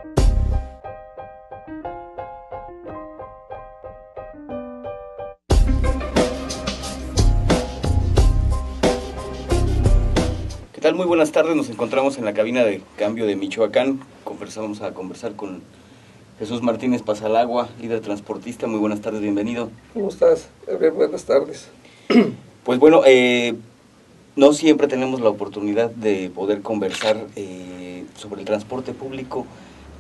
¿Qué tal? Muy buenas tardes, nos encontramos en la cabina de cambio de Michoacán. Vamos a conversar con Jesús Martínez Pasalagua, líder transportista. Muy buenas tardes, bienvenido. ¿Cómo estás, Gabriel? Buenas tardes. Pues bueno, no siempre tenemos la oportunidad de poder conversar sobre el transporte público,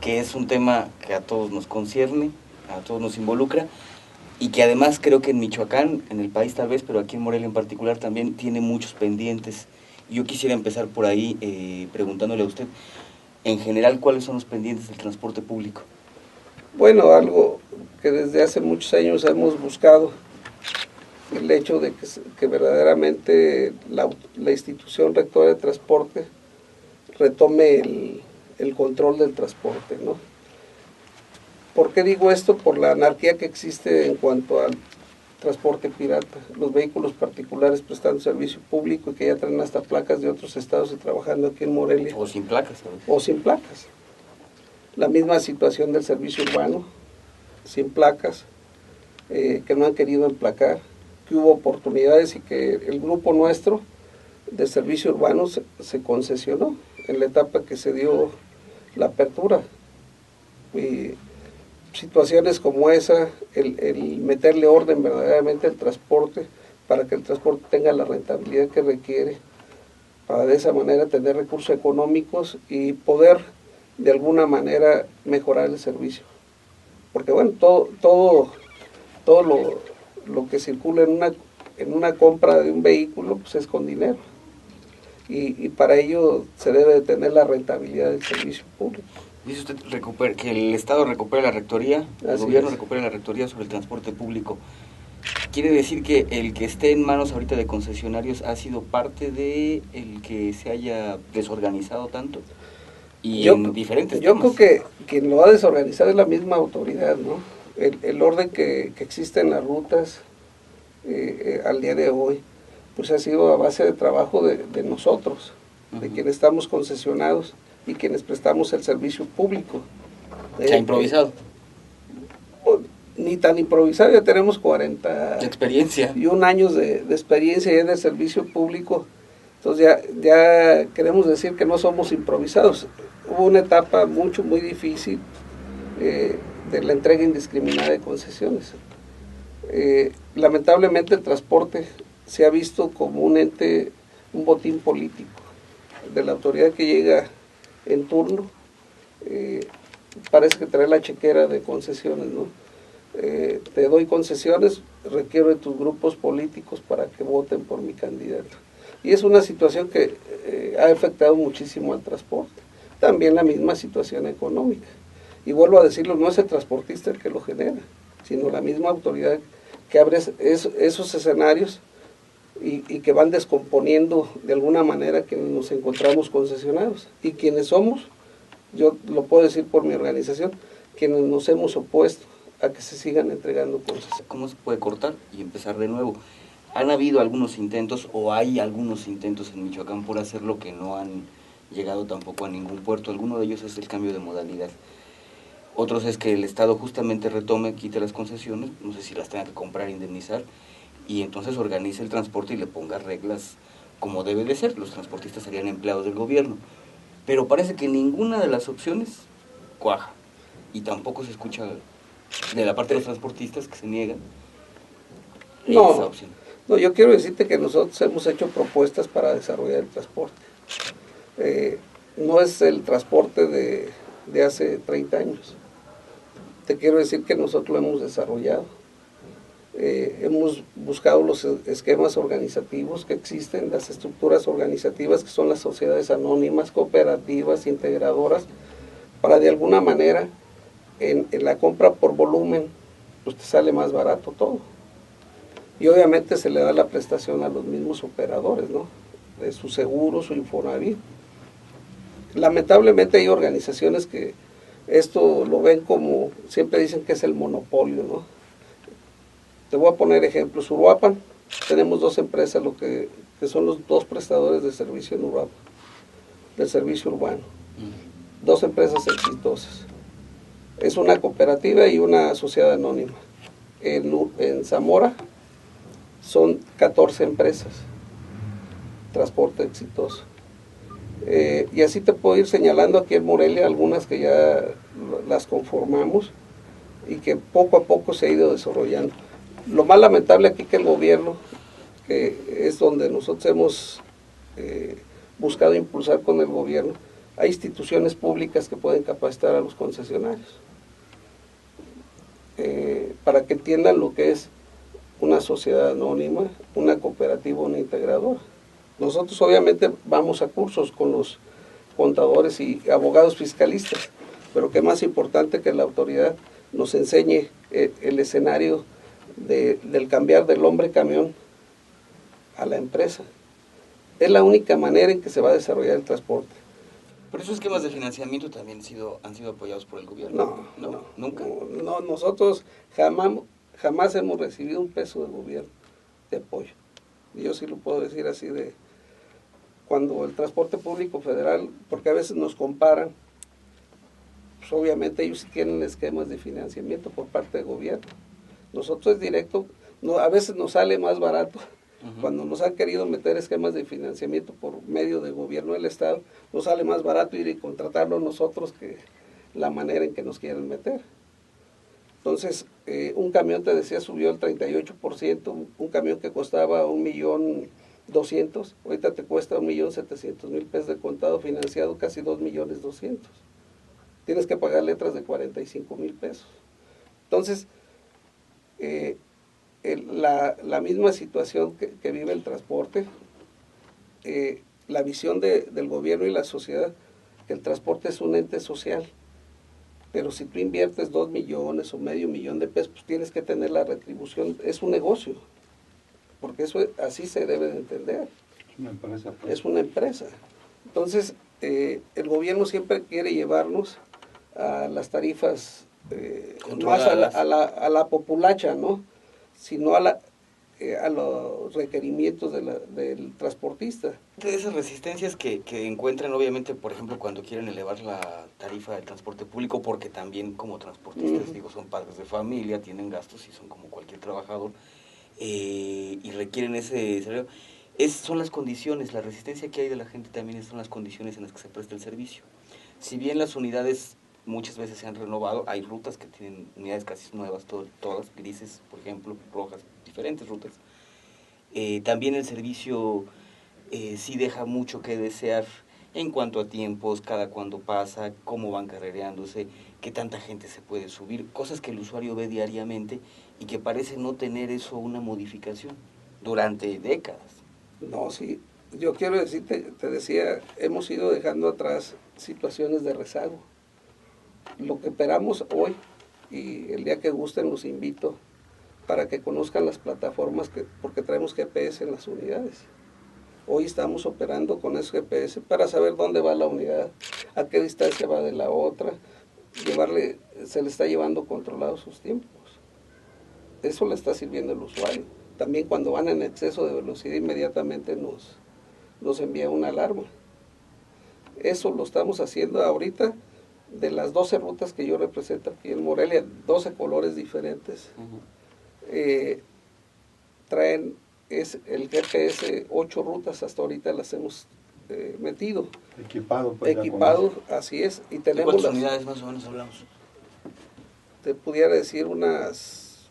que es un tema que a todos nos concierne, a todos nos involucra, y que además creo que en Michoacán, en el país tal vez, pero aquí en Morelia en particular también tiene muchos pendientes. Yo quisiera empezar por ahí preguntándole a usted, en general, ¿cuáles son los pendientes del transporte público? Bueno, algo que desde hace muchos años hemos buscado, el hecho de que verdaderamente la institución rectora de transporte retome el control del transporte, ¿no? ¿Por qué digo esto? Por la anarquía que existe en cuanto al transporte pirata, los vehículos particulares prestando servicio público y que ya traen hasta placas de otros estados y trabajando aquí en Morelia. O sin placas, ¿sabes? O sin placas. La misma situación del servicio urbano, sin placas, que no han querido emplacar, que hubo oportunidades y que el grupo nuestro de servicio urbano se concesionó en la etapa que se dio la apertura. Y situaciones como esa, el meterle orden verdaderamente al transporte, para que el transporte tenga la rentabilidad que requiere, para de esa manera tener recursos económicos y poder de alguna manera mejorar el servicio. Porque bueno, todo lo que circula en una compra de un vehículo pues es con dinero. Y para ello se debe de tener la rentabilidad del servicio público. Dice usted que el Estado recupere la rectoría, el gobierno es. recupere la rectoría sobre el transporte público. ¿Quiere decir que el que esté en manos ahorita de concesionarios ha sido parte de el que se haya desorganizado tanto? Y en diferentes yo temas. creo que quien lo ha desorganizado es la misma autoridad, ¿no? El orden que existe en las rutas al día de hoy, pues ha sido a base de trabajo de nosotros, de quienes estamos concesionados y quienes prestamos el servicio público. ¿Se ha improvisado? Ni tan improvisado, ya tenemos 40 experiencia y un años de experiencia ya de servicio público, entonces ya queremos decir que no somos improvisados. Hubo una etapa muy difícil de la entrega indiscriminada de concesiones. Lamentablemente el transporte se ha visto como un ente, un botín político de la autoridad que llega en turno. Parece que trae la chequera de concesiones, ¿no? Te doy concesiones, requiero de tus grupos políticos para que voten por mi candidato. Y es una situación que ha afectado muchísimo al transporte. También la misma situación económica. Y vuelvo a decirlo, no es el transportista el que lo genera, sino la misma autoridad que abre esos escenarios y que van descomponiendo de alguna manera que nos encontramos concesionados. Y quienes somos, yo lo puedo decir por mi organización, quienes nos hemos opuesto a que se sigan entregando concesiones. ¿Cómo se puede cortar y empezar de nuevo? ¿Han habido algunos intentos o hay algunos intentos en Michoacán por hacerlo que no han llegado tampoco a ningún puerto? Alguno de ellos es el cambio de modalidad. Otros es que el Estado justamente retome, quite las concesiones, no sé si las tenga que comprar, indemnizar, y entonces organice el transporte y le ponga reglas como debe de ser. Los transportistas serían empleados del gobierno. Pero parece que ninguna de las opciones cuaja. Y tampoco se escucha de la parte de los transportistas que se niegan esa opción. No, yo quiero decirte que nosotros hemos hecho propuestas para desarrollar el transporte. No es el transporte de hace 30 años. Te quiero decir que nosotros lo hemos desarrollado. Hemos buscado los esquemas organizativos que existen, las estructuras organizativas que son las sociedades anónimas, cooperativas, integradoras, para de alguna manera en la compra por volumen pues te sale más barato todo. Y obviamente se le da la prestación a los mismos operadores, ¿no? De su seguro, su Infonavit. Lamentablemente hay organizaciones que esto lo ven como, siempre dicen que es el monopolio, ¿no? Te voy a poner ejemplos. Uruapan, tenemos dos empresas, que son los dos prestadores de servicio en Uruapan, del servicio urbano. Dos empresas exitosas. Es una cooperativa y una sociedad anónima. En Zamora son 14 empresas, transporte exitoso. Y así te puedo ir señalando aquí en Morelia algunas que ya las conformamos y que poco a poco se ha ido desarrollando. Lo más lamentable aquí que el gobierno, que es donde nosotros hemos buscado impulsar con el gobierno, hay instituciones públicas que pueden capacitar a los concesionarios para que entiendan lo que es una sociedad anónima, una cooperativa, una integradora. Nosotros obviamente vamos a cursos con los contadores y abogados fiscalistas, pero qué más importante que la autoridad nos enseñe el escenario del cambiar del hombre camión a la empresa. Es la única manera en que se va a desarrollar el transporte. ¿Pero esos esquemas de financiamiento también han sido apoyados por el gobierno? No, ¿Nunca? No, nosotros jamás hemos recibido un peso del gobierno de apoyo. Y yo sí lo puedo decir así de cuando el transporte público federal, porque a veces nos comparan, pues obviamente ellos sí tienen esquemas de financiamiento por parte del gobierno. Nosotros es directo, a veces nos sale más barato. Cuando nos han querido meter esquemas de financiamiento por medio del gobierno del Estado, nos sale más barato ir y contratarlo nosotros que la manera en que nos quieren meter. Entonces, un camión, te decía, subió el 38%, un camión que costaba 1.200.000, ahorita te cuesta 1.700.000 pesos de contado financiado, casi 2.200.000. Tienes que pagar letras de 45.000 pesos. Entonces, la misma situación que vive el transporte, la visión del gobierno y la sociedad, que el transporte es un ente social, pero si tú inviertes 2 millones o medio millón de pesos, pues tienes que tener la retribución, es un negocio, porque eso así se debe de entender. Es una empresa. Pues. Es una empresa. Entonces, el gobierno siempre quiere llevarnos a las tarifas, más a la populacha, ¿no? Sino a los requerimientos del transportista. De esas resistencias que encuentran, obviamente, por ejemplo, cuando quieren elevar la tarifa del transporte público, porque también como transportistas, digo, son padres de familia, tienen gastos y son como cualquier trabajador, y requieren ese salario, son las condiciones, la resistencia que hay de la gente también son las condiciones en las que se presta el servicio. Si bien las unidades muchas veces se han renovado, hay rutas que tienen unidades casi nuevas, todas grises, por ejemplo, rojas, diferentes rutas. También el servicio sí deja mucho que desear en cuanto a tiempos, cada cuándo pasa, cómo van carrereándose, qué tanta gente se puede subir, cosas que el usuario ve diariamente y que parece no tener eso una modificación durante décadas. No, sí, yo quiero decirte, te decía, hemos ido dejando atrás situaciones de rezago. Lo que esperamos hoy, y el día que gusten los invito para que conozcan las plataformas, porque traemos GPS en las unidades. Hoy estamos operando con esos GPS para saber dónde va la unidad, a qué distancia va de la otra, se le está llevando controlados sus tiempos. Eso le está sirviendo al usuario. También cuando van en exceso de velocidad, inmediatamente nos envía una alarma. Eso lo estamos haciendo ahorita. De las 12 rutas que yo represento aquí en Morelia, 12 colores diferentes, traen el GPS, 8 rutas hasta ahorita las hemos metido. Equipado, así es. Y tenemos ¿cuántas unidades más o menos hablamos? Te pudiera decir unas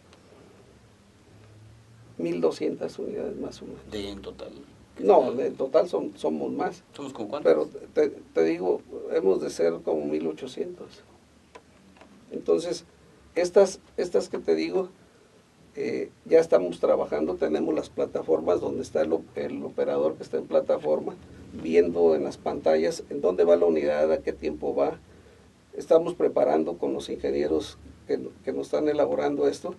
1.200 unidades más o menos. ¿De en total? No, en total somos más. ¿Somos como cuántos? Pero te digo, hemos de ser como 1.800. Entonces, estas que te digo, ya estamos trabajando, tenemos las plataformas donde está el operador que está en plataforma, viendo en las pantallas en dónde va la unidad, a qué tiempo va. Estamos preparando con los ingenieros que nos están elaborando esto,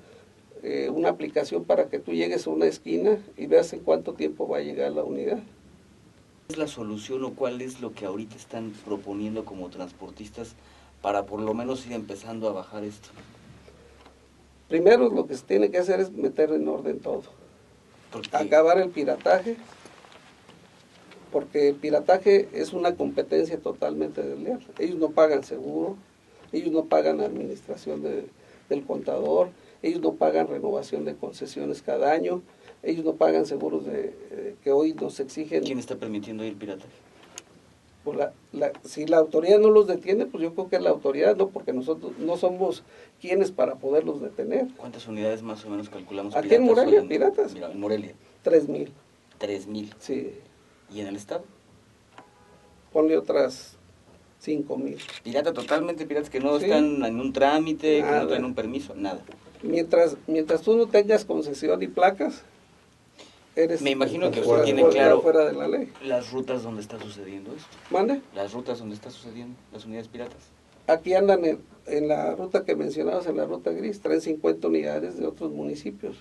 una aplicación para que tú llegues a una esquina y veas en cuánto tiempo va a llegar la unidad. ¿Cuál es la solución o cuál es lo que ahorita están proponiendo como transportistas para por lo menos ir empezando a bajar esto? Primero lo que se tiene que hacer es meter en orden todo. Acabar el pirataje, porque el pirataje es una competencia totalmente desleal. Ellos no pagan seguro, ellos ellos no pagan administración del contador, ellos no pagan renovación de concesiones cada año, ellos no pagan seguros que hoy nos exigen. ¿Quién está permitiendo ir pirataje? Pues si la autoridad no los detiene, pues yo creo que es la autoridad, ¿no? Porque nosotros no somos quienes para poderlos detener. ¿Cuántas unidades más o menos calculamos? Aquí en Morelia, piratas. Mira, en Morelia. 3,000. 3,000. Sí. ¿Y en el estado? Ponle otras 5,000. Pirata, totalmente piratas, que no Sí. están en un trámite, que Nada. no tienen un permiso, nada. Mientras tú no tengas concesión y placas, eres... Me imagino que fuera- usted tiene fuera- claro fuera de la ley. las rutas donde está sucediendo esto. ¿Mande? Las rutas donde está sucediendo las unidades piratas. Aquí andan en la ruta que mencionabas, en la ruta gris, traen 50 unidades de otros municipios.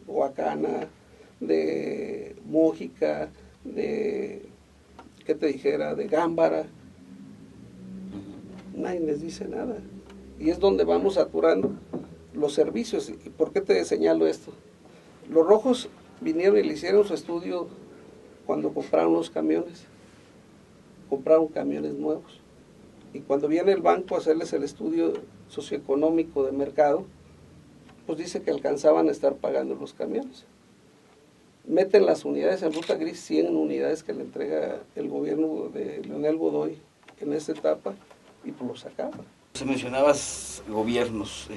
Huacana, de Mújica, de, ¿qué te dijera?, de Gámbara. Nadie les dice nada. Y es donde vamos saturando los servicios. ¿Y por qué te señalo esto? Los rojos vinieron y le hicieron su estudio cuando compraron los camiones. Compraron camiones nuevos. Y cuando viene el banco a hacerles el estudio socioeconómico de mercado, pues dice que alcanzaban a estar pagando los camiones. Meten las unidades en ruta gris, 100 unidades que le entrega el gobierno de Leonel Godoy en esta etapa, y pues los acaba. Si mencionabas gobiernos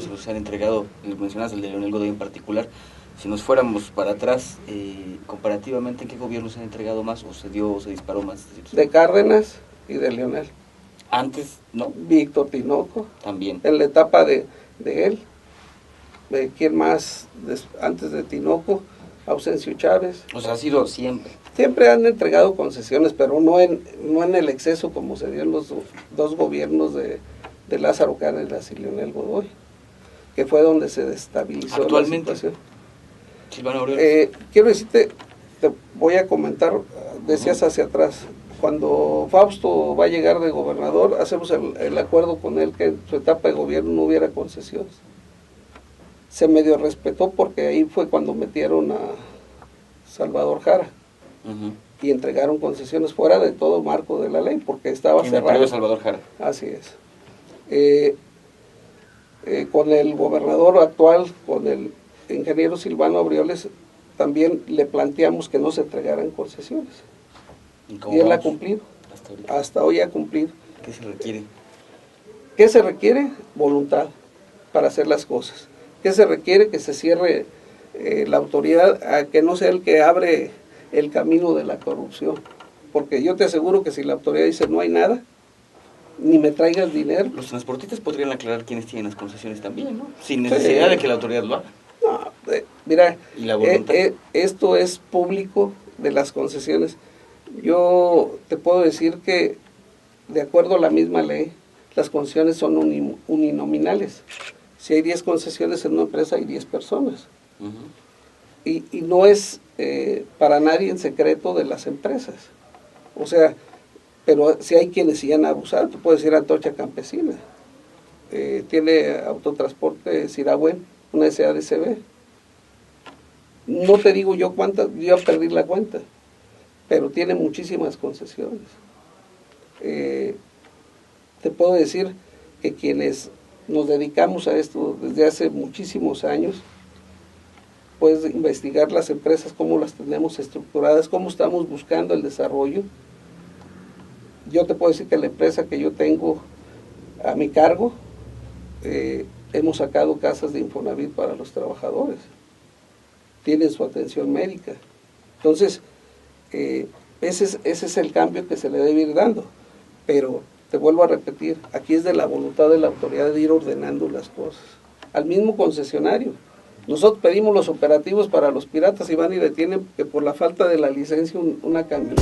se los han entregado, mencionabas el de Leonel Godoy en particular. Si nos fuéramos para atrás, comparativamente, ¿en qué gobiernos se han entregado más o se disparó más? De Cárdenas y de Leonel. Antes, ¿no? Víctor Tinoco, También. en la etapa de él. ¿Quién más antes de Tinoco? Ausencio Chávez. O sea, ha sido siempre. Siempre han entregado concesiones, pero no en el exceso como se dio en los dos gobiernos de Lázaro Cárdenas y Leonel Godoy, que fue donde se destabilizó Actualmente, la situación. Silvano Aureoles. Quiero decirte, te voy a comentar, decías hacia atrás, cuando Fausto va a llegar de gobernador, hacemos el acuerdo con él que en su etapa de gobierno no hubiera concesiones. Se medio respetó porque ahí fue cuando metieron a Salvador Jara y entregaron concesiones fuera de todo marco de la ley porque estaba cerrado. Salvador Jara. Así es. Con el gobernador actual, con el ingeniero Silvano Aureoles, también le planteamos que no se entregaran concesiones. Y él ha cumplido. Hasta hoy ha cumplido. ¿Qué se requiere? ¿Qué se requiere? Voluntad para hacer las cosas. ¿Qué se requiere? Que se cierre la autoridad, a que no sea el que abre el camino de la corrupción. Porque yo te aseguro que si la autoridad dice no hay nada, ni me traigas dinero. Los transportistas podrían aclarar quiénes tienen las concesiones también, ¿no? Sin necesidad de que la autoridad lo haga. No, mira, ¿Y la voluntad? Esto es público de las concesiones. Yo te puedo decir que, de acuerdo a la misma ley, las concesiones son uninominales. Si hay 10 concesiones en una empresa, hay 10 personas. Y no es para nadie en secreto de las empresas. O sea, pero si hay quienes sí han abusado. Tú puedes ir a Antorcha Campesina. Tiene autotransporte Sirahuen, una SADCB. No te digo yo cuántas, yo perdí la cuenta, pero tiene muchísimas concesiones. Te puedo decir que quienes nos dedicamos a esto desde hace muchísimos años, puedes investigar las empresas, cómo las tenemos estructuradas, cómo estamos buscando el desarrollo. Yo te puedo decir que la empresa que yo tengo a mi cargo, hemos sacado casas de Infonavit para los trabajadores, tienen su atención médica. Entonces, ese es el cambio que se le debe ir dando, pero te vuelvo a repetir, aquí es de la voluntad de la autoridad de ir ordenando las cosas. Al mismo concesionario, nosotros pedimos los operativos para los piratas y van y detienen que por la falta de la licencia una camioneta.